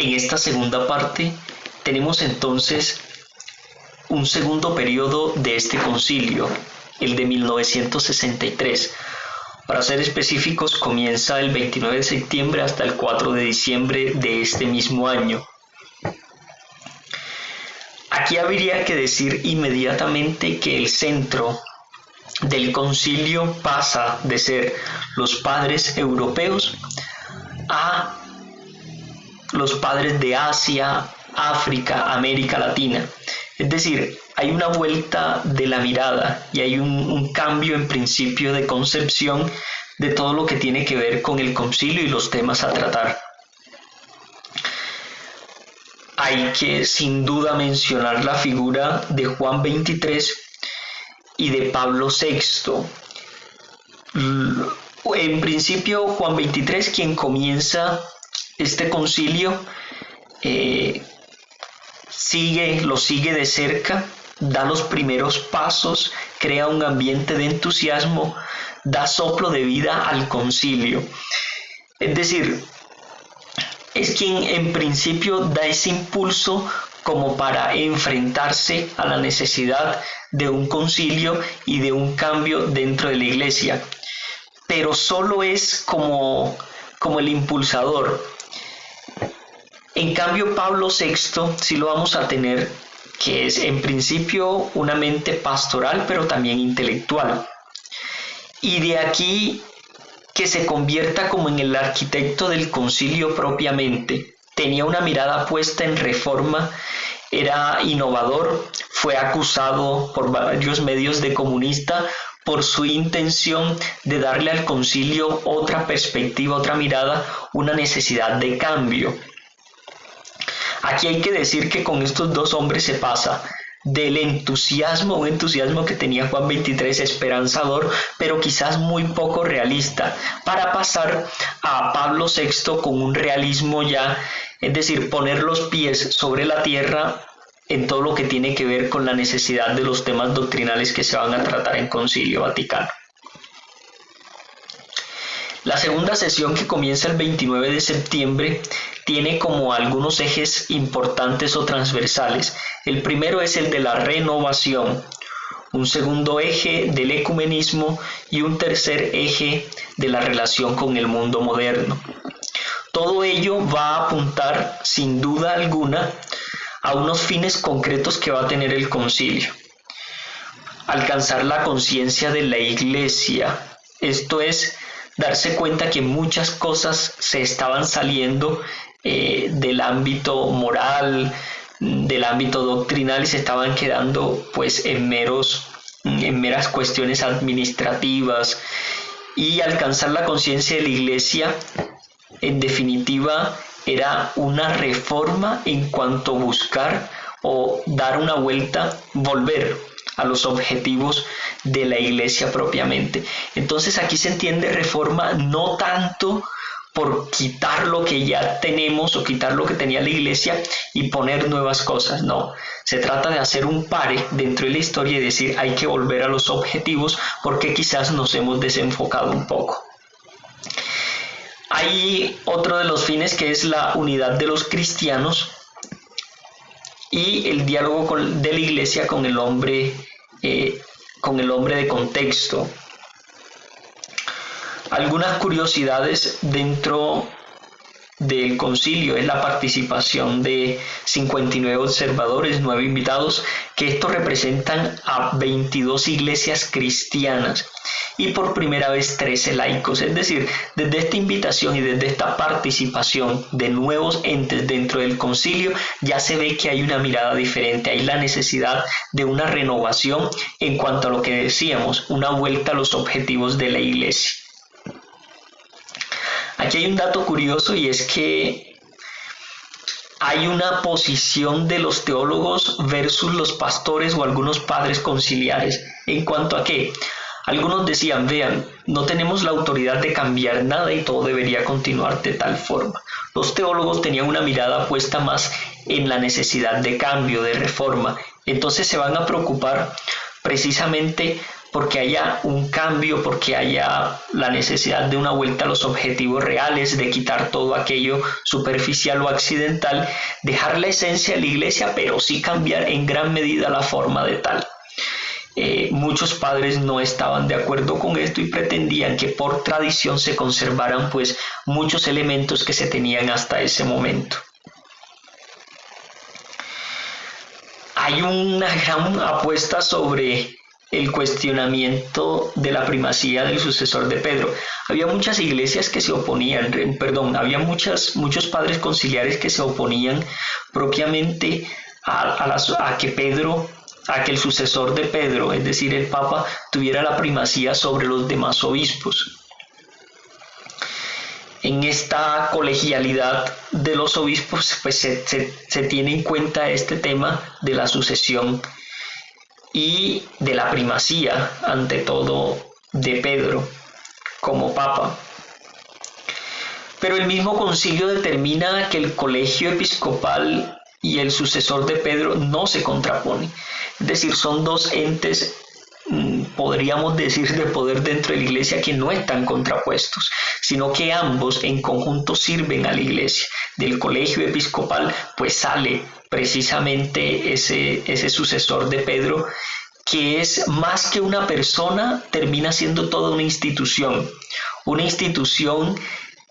En esta segunda parte tenemos entonces un segundo periodo de este concilio, el de 1963. Para ser específicos, comienza el 29 de septiembre hasta el 4 de diciembre de este mismo año. Aquí habría que decir inmediatamente que el centro del concilio pasa de ser los padres europeos a los padres de Asia, África, América Latina. Es decir, hay una vuelta de la mirada y hay un cambio en principio de concepción de todo lo que tiene que ver con el concilio y los temas a tratar. Hay que sin duda mencionar la figura de Juan XXIII y de Pablo VI. En principio, Juan XXIII, quien comienza este concilio, lo sigue de cerca, da los primeros pasos, crea un ambiente de entusiasmo, da soplo de vida al concilio. Es decir, es quien en principio da ese impulso como para enfrentarse a la necesidad de un concilio y de un cambio dentro de la iglesia. Pero solo es como el impulsador. En cambio, Pablo VI sí lo vamos a tener, que es en principio una mente pastoral, pero también intelectual. Y de aquí que se convierta como en el arquitecto del concilio propiamente. Tenía una mirada puesta en reforma, era innovador, fue acusado por varios medios de comunista por su intención de darle al concilio otra perspectiva, otra mirada, una necesidad de cambio. Aquí hay que decir que con estos dos hombres se pasa del entusiasmo, un entusiasmo que tenía Juan XXIII esperanzador, pero quizás muy poco realista, para pasar a Pablo VI con un realismo ya, es decir, poner los pies sobre la tierra en todo lo que tiene que ver con la necesidad de los temas doctrinales que se van a tratar en Concilio Vaticano. La segunda sesión, que comienza el 29 de septiembre, tiene como algunos ejes importantes o transversales. El primero es el de la renovación, un segundo eje del ecumenismo y un tercer eje de la relación con el mundo moderno. Todo ello va a apuntar, sin duda alguna, a unos fines concretos que va a tener el concilio. Alcanzar la conciencia de la Iglesia, esto es, darse cuenta que muchas cosas se estaban saliendo del ámbito moral, del ámbito doctrinal, y se estaban quedando pues en meras cuestiones administrativas. Y alcanzar la conciencia de la Iglesia, en definitiva, era una reforma en cuanto a buscar o dar una vuelta, volver a los objetivos de la Iglesia propiamente. Entonces aquí se entiende reforma no tanto por quitar lo que ya tenemos o quitar lo que tenía la Iglesia y poner nuevas cosas, no. Se trata de hacer un pare dentro de la historia y decir hay que volver a los objetivos porque quizás nos hemos desenfocado un poco. Hay otro de los fines que es la unidad de los cristianos y el diálogo de la Iglesia con el hombre de contexto. Algunas curiosidades dentro del concilio es la participación de 59 observadores, 9 invitados, que estos representan a 22 iglesias cristianas y por primera vez 13 laicos. Es decir, desde esta invitación y desde esta participación de nuevos entes dentro del concilio ya se ve que hay una mirada diferente, hay la necesidad de una renovación en cuanto a lo que decíamos, una vuelta a los objetivos de la Iglesia. Aquí hay un dato curioso y es que hay una posición de los teólogos versus los pastores o algunos padres conciliares. ¿En cuanto a qué? Algunos decían, vean, no tenemos la autoridad de cambiar nada y todo debería continuar de tal forma. Los teólogos tenían una mirada puesta más en la necesidad de cambio, de reforma. Entonces se van a preocupar precisamente porque haya un cambio, porque haya la necesidad de una vuelta a los objetivos reales, de quitar todo aquello superficial o accidental, dejar la esencia de la iglesia, pero sí cambiar en gran medida la forma de tal. Muchos padres no estaban de acuerdo con esto y pretendían que por tradición se conservaran pues muchos elementos que se tenían hasta ese momento. Hay una gran apuesta sobre el cuestionamiento de la primacía del sucesor de Pedro. Había muchas iglesias que se oponían, había muchos padres conciliares que se oponían propiamente a que el sucesor de Pedro, es decir, el Papa, tuviera la primacía sobre los demás obispos. En esta colegialidad de los obispos pues se tiene en cuenta este tema de la sucesión y de la primacía, ante todo, de Pedro como Papa. Pero el mismo concilio determina que el colegio episcopal y el sucesor de Pedro no se contraponen. Es decir, son dos entes, podríamos decir, de poder dentro de la iglesia que no están contrapuestos, sino que ambos en conjunto sirven a la iglesia. Del colegio episcopal pues sale precisamente ese sucesor de Pedro, que es más que una persona, termina siendo toda una institución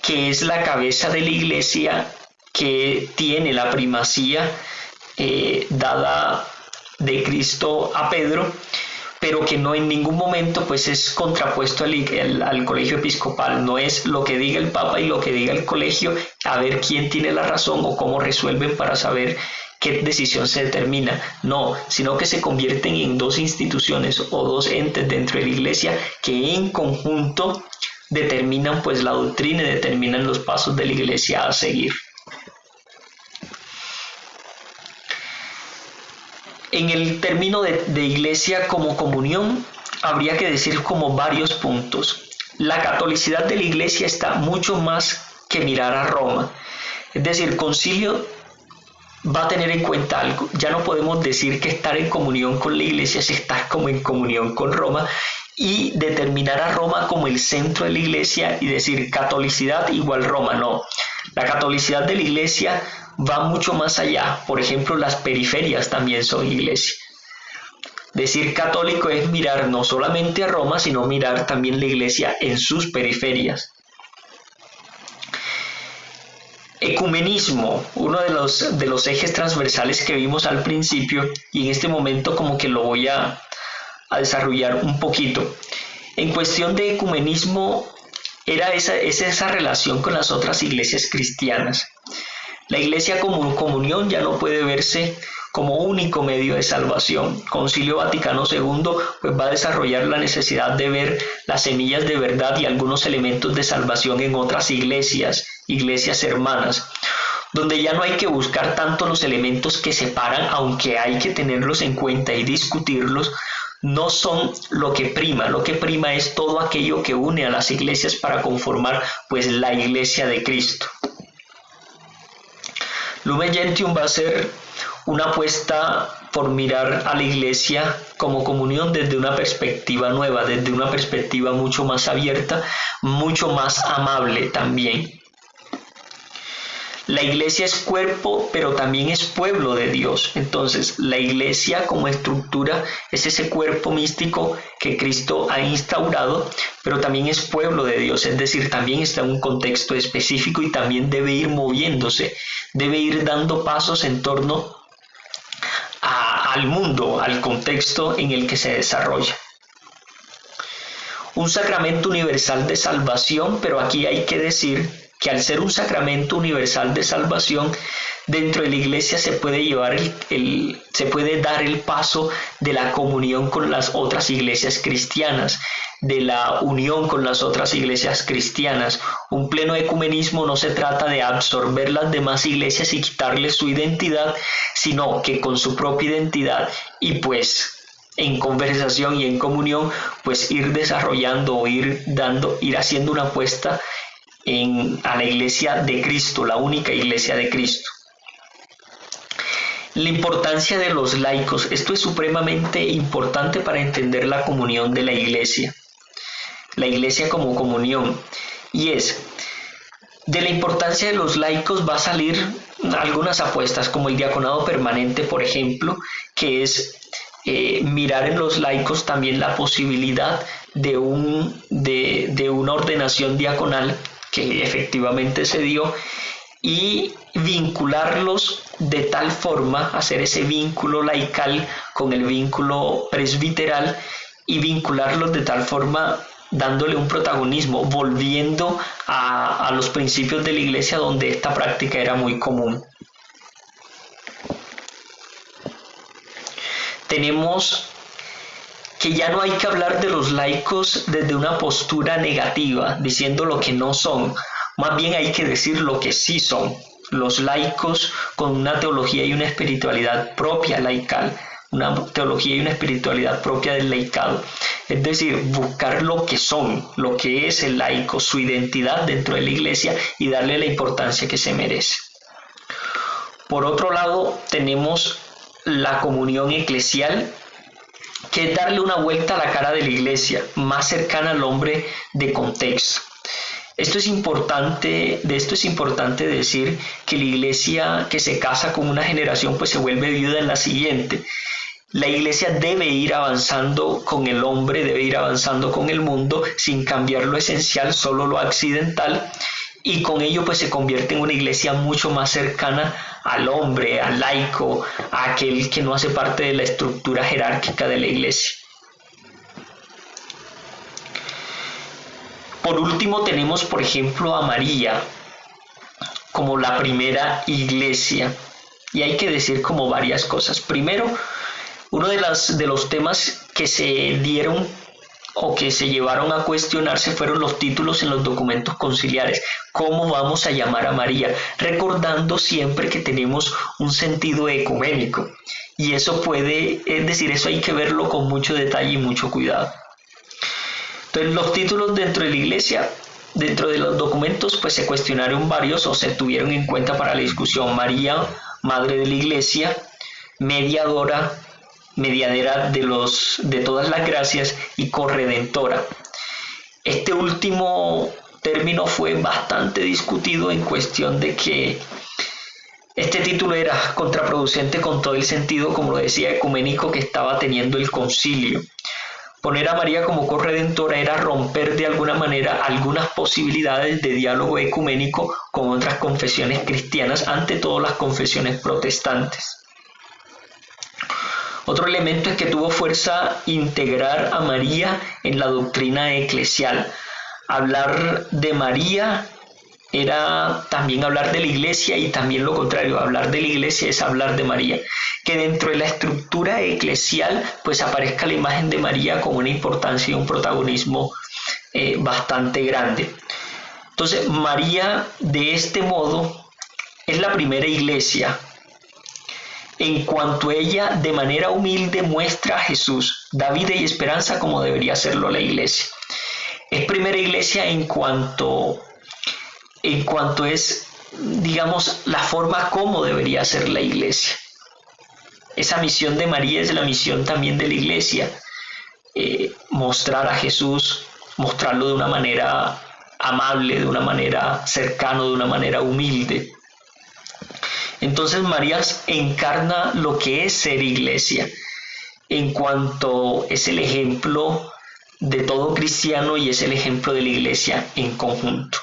que es la cabeza de la iglesia, que tiene la primacía dada de Cristo a Pedro, pero que no en ningún momento pues es contrapuesto al colegio episcopal. No es lo que diga el Papa y lo que diga el colegio, a ver quién tiene la razón o cómo resuelven para saber qué decisión se determina. No, sino que se convierten en dos instituciones o dos entes dentro de la iglesia que en conjunto determinan pues la doctrina y determinan los pasos de la iglesia a seguir. En el término de iglesia como comunión, habría que decir como varios puntos. La catolicidad de la iglesia está mucho más que mirar a Roma. Es decir, el concilio va a tener en cuenta algo. Ya no podemos decir que estar en comunión con la iglesia es estar como en comunión con Roma y determinar a Roma como el centro de la iglesia y decir catolicidad igual Roma. No, la catolicidad de la iglesia va mucho más allá. Por ejemplo, las periferias también son iglesia. Decir católico es mirar no solamente a Roma, sino mirar también la iglesia en sus periferias. Ecumenismo, uno de los ejes transversales que vimos al principio, y en este momento como que lo voy a desarrollar un poquito. En cuestión de ecumenismo, es esa relación con las otras iglesias cristianas. La iglesia como comunión ya no puede verse como único medio de salvación. Concilio Vaticano II pues va a desarrollar la necesidad de ver las semillas de verdad y algunos elementos de salvación en otras iglesias hermanas, donde ya no hay que buscar tanto los elementos que separan, aunque hay que tenerlos en cuenta y discutirlos. No son lo que prima es todo aquello que une a las iglesias para conformar pues la iglesia de Cristo. Lumen Gentium va a ser una apuesta por mirar a la iglesia como comunión desde una perspectiva nueva, desde una perspectiva mucho más abierta, mucho más amable también. La iglesia es cuerpo, pero también es pueblo de Dios. Entonces, la iglesia como estructura es ese cuerpo místico que Cristo ha instaurado, pero también es pueblo de Dios, es decir, también está en un contexto específico y también debe ir moviéndose, debe ir dando pasos en torno al mundo, al contexto en el que se desarrolla. Un sacramento universal de salvación, pero aquí hay que decir que al ser un sacramento universal de salvación, dentro de la iglesia se puede dar el paso de la comunión con las otras iglesias cristianas, de la unión con las otras iglesias cristianas. Un pleno ecumenismo no se trata de absorber las demás iglesias y quitarles su identidad, sino que con su propia identidad y pues en conversación y en comunión, pues ir desarrollando o ir haciendo una apuesta a la iglesia de Cristo, la única iglesia de Cristo. La importancia de los laicos. Esto es supremamente importante para entender la comunión de la iglesia. La iglesia como comunión. Y es, de la importancia de los laicos va a salir algunas apuestas, como el diaconado permanente, por ejemplo, que es mirar en los laicos también la posibilidad de una ordenación diaconal que efectivamente se dio, y vincularlos de tal forma, hacer ese vínculo laical con el vínculo presbiteral, y vincularlos de tal forma dándole un protagonismo, volviendo a los principios de la iglesia donde esta práctica era muy común. Tenemos que ya no hay que hablar de los laicos desde una postura negativa, diciendo lo que no son. Más bien hay que decir lo que sí son. Los laicos con una teología y una espiritualidad propia laical, una teología y una espiritualidad propia del laicado. Es decir, buscar lo que son, lo que es el laico, su identidad dentro de la iglesia, y darle la importancia que se merece. Por otro lado, tenemos la comunión eclesial, que es darle una vuelta a la cara de la iglesia, más cercana al hombre de contexto. De esto es importante decir que la iglesia que se casa con una generación pues se vuelve viuda en la siguiente. La iglesia debe ir avanzando con el hombre, debe ir avanzando con el mundo sin cambiar lo esencial, solo lo accidental, y con ello pues se convierte en una iglesia mucho más cercana al hombre, al laico, a aquel que no hace parte de la estructura jerárquica de la iglesia. Por último tenemos, por ejemplo, a María como la primera iglesia, y hay que decir como varias cosas. Primero, uno de los temas que se dieron o que se llevaron a cuestionarse fueron los títulos en los documentos conciliares. ¿Cómo vamos a llamar a María? Recordando siempre que tenemos un sentido ecuménico, y eso eso hay que verlo con mucho detalle y mucho cuidado. Entonces, los títulos dentro de la iglesia, dentro de los documentos, pues se cuestionaron varios o se tuvieron en cuenta para la discusión: María, Madre de la Iglesia, Mediadora, Mediadera de todas las gracias, y Corredentora. Este último término fue bastante discutido en cuestión de que este título era contraproducente con todo el sentido, como lo decía, ecuménico que estaba teniendo el concilio. Poner a María como corredentora era romper de alguna manera algunas posibilidades de diálogo ecuménico con otras confesiones cristianas, ante todo las confesiones protestantes. Otro elemento es que tuvo fuerza integrar a María en la doctrina eclesial. Hablar de María era también hablar de la iglesia, y también lo contrario, hablar de la iglesia es hablar de María. Que dentro de la estructura eclesial pues aparezca la imagen de María con una importancia y un protagonismo bastante grande. Entonces, María de este modo es la primera iglesia, en cuanto ella de manera humilde muestra a Jesús, da vida y esperanza como debería serlo la iglesia. Es primera iglesia en cuanto es, digamos, la forma como debería ser la iglesia. Esa misión de María es la misión también de la iglesia, mostrar a Jesús, mostrarlo de una manera amable, de una manera cercana, de una manera humilde. Entonces María encarna lo que es ser iglesia, en cuanto es el ejemplo de todo cristiano y es el ejemplo de la iglesia en conjunto.